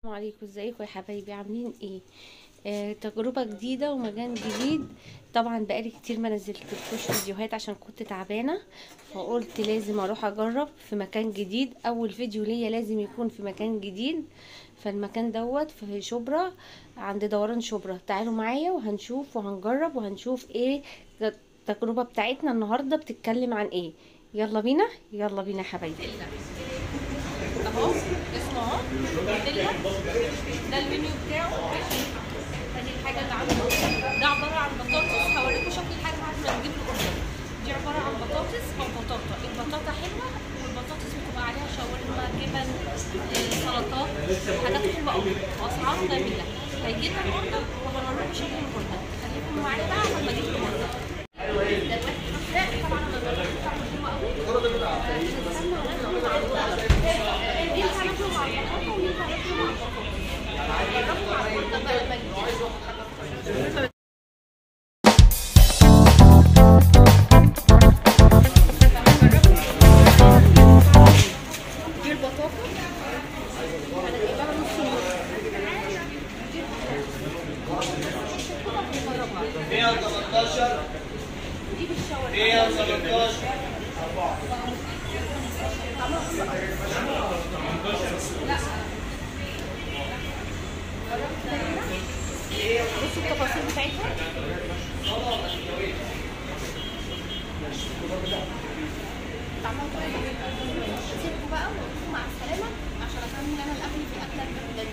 السلام عليكم، ازيكم يا حبايبي؟ عاملين ايه؟ تجربة جديدة ومكان جديد. طبعا بقالي كتير ما نزلتلكوش فيديوهات عشان كنت تعبانة، فقلت لازم اروح اجرب في مكان جديد. اول فيديو ليا لازم يكون في مكان جديد. فالمكان دوت في شبرا، عند دوران شبرا. تعالوا معايا وهنشوف وهنجرب وهنشوف ايه التجربة بتاعتنا النهاردة بتتكلم عن ايه. يلا بينا يلا بينا يا حبايبي. اهو اسمه اهو نوتيلا، ده المنيو بتاعه. ادي الحاجه اللي عنده، ده عباره عن بطاطس. هوريكم شكل الحاجه بعد ما نجيب الاوردر. دي عباره عن بطاطس او بطاطا. البطاطا حلوه، والبطاطس بتبقى عليها شاورما، جبن، سلطات، حاجات حلوه قوي واسعاره جميله. هيجي لنا الاوردر وهنوريكم شكل الاوردر. خليكم معايا بقى عشان ما اجيب الاوردر. طبعا انا جربت طعمه حلو قوي. دي البطاطا انا جايباها نص نص. 118 دي بالشاورما 118 بصوا التفاصيل بتاعتها. طعمها تحفه. سيبكم بقى واقول لكم مع السلامه عشان اكمل انا الاكل في اكله جديده.